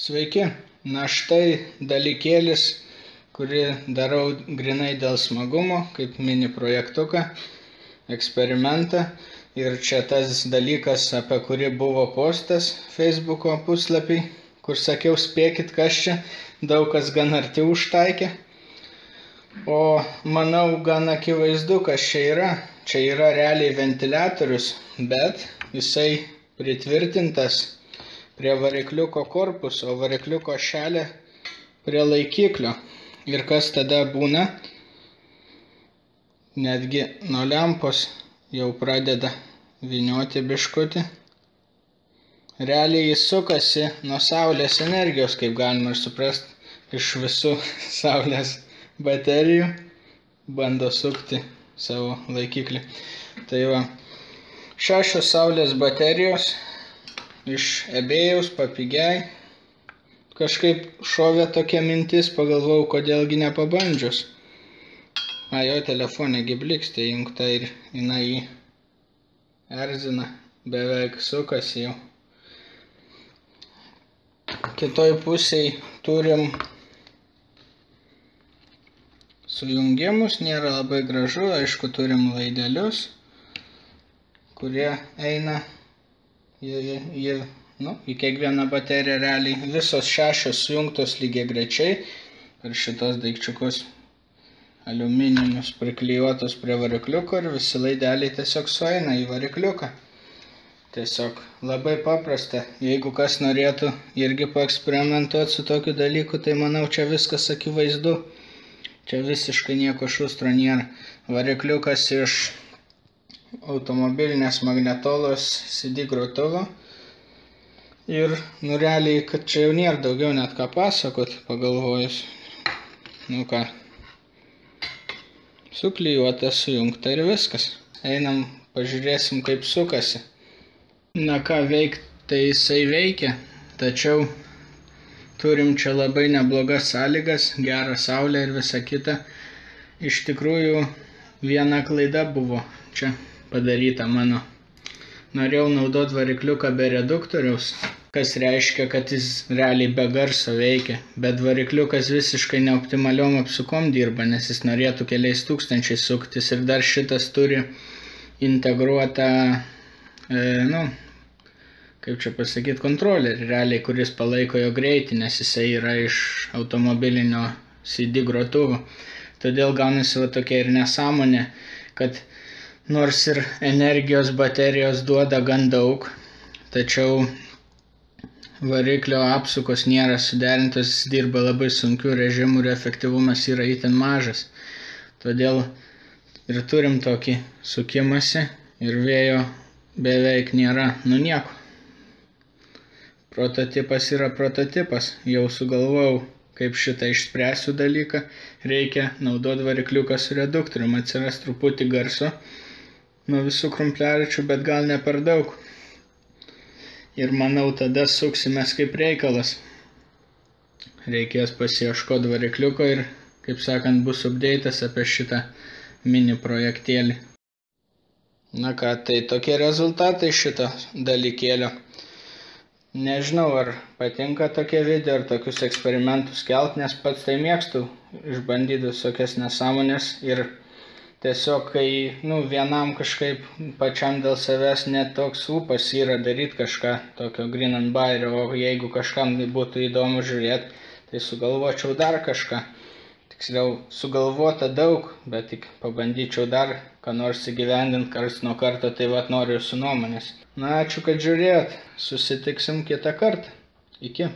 Sveiki, na štai dalykėlis, kurį darau grinai dėl smagumo, kaip mini projektuką, eksperimentą. Ir čia tas dalykas, apie kurį buvo postas Facebooko puslapį, kur sakiau, spėkit, kas čia, daug kas gan arti užtaikė. O manau, gan akivaizdu, kas čia yra. Čia yra realiai ventiliatorius, bet jisai pritvirtintas prie varikliuko korpuso, o varikliuko šelė prie laikiklio. Ir kas tada būna? Netgi nuo lempos jau pradeda vynioti biškutį. Realiai jis sukasi nuo saulės energijos, kaip galima suprasti, iš visų saulės baterijų bando sukti savo laikiklį. Tai va, 6 saulės baterijos iš eBayaus papigiai. Kažkaip šovė tokia mintis, pagalvojau, kodėlgi nepabandžius. Jo telefonė gi blikstė įjungta ir jinai jį erzina, beveik sukasi jau. Kitoj pusėj turim sujungimus, nėra labai gražu, aišku, turim laidelius, kurie eina į kiekvieną bateriją realiai. Visos 6 sujungtos lygiagrečiai ir šitos daikčiukus aliumininius priklijuotus prie varikliuko ir visi laideliai tiesiog sueina į varikliuką. Tiesiog labai paprasta. Jeigu kas norėtų irgi paeksperimentuoti su tokiu dalyku, tai manau, čia viskas akivaizdu. Čia visiškai nieko šustro nėra. Varikliukas iš automobilinės magnetolos CD grotuvo. Ir realiai, kad čia jau nėra daugiau net ką pasakot, pagalvojus. Nu ką, suklijuota, sujungta ir viskas. Einam, pažiūrėsim, kaip sukasi. Na ką veikt, tai jisai veikia, tačiau turim čia labai neblogas sąlygas, gerą saulę ir visa kita. Iš tikrųjų, viena klaida buvo čia padaryta mano. Norėjau naudoti varikliuką be reduktoriaus, kas reiškia, kad jis realiai be garso veikia, bet varikliukas visiškai neoptimaliom apsukom dirba, nes jis norėtų keliais tūkstančiais suktis ir dar šitas turi integruotą, kaip čia pasakyti, kontrolerį, realiai, kuris palaiko jo greitį, nes jisai yra iš automobilinio CD grotuvo. Todėl gaunasi va tokia ir nesąmonė, kad nors ir energijos baterijos duoda gan daug, tačiau variklio apsukos nėra suderintos, jis dirba labai sunkiu režimu ir efektyvumas yra itin mažas. Todėl ir turim tokį sukimąsi ir vėjo beveik nėra, nieko. Prototipas yra prototipas, jau sugalvojau, kaip šitą išspręsiu dalyką. Reikia naudoti varikliuką su reduktorium, atsiras truputį garso nuo visų krumpliaračių, bet gal ne per daug. Ir manau, tada suksimės kaip reikalas. Reikės pasiieškoti varikliuko ir, kaip sakant, bus update'as apie šitą mini projektėlį. Na ką, tai tokie rezultatai šito dalykėlio. Nežinau, ar patinka tokie video, ar tokius eksperimentus kelt, nes pats tai mėgstu išbandyti visokias nesąmonės ir tiesiog, kai vienam kažkaip pačiam dėl savęs net toks ūpas yra daryti kažką tokio green and buy, o jeigu kažkam būtų įdomu žiūrėti, tai sugalvočiau dar kažką. Tiksliau, sugalvota daug, bet tik pabandyčiau dar ką nors įgyvendinti karts nuo karto, tai vat noriu jūsų nuomonės. Na, ačiū, kad žiūrėjot. Susitiksim kitą kartą. Iki.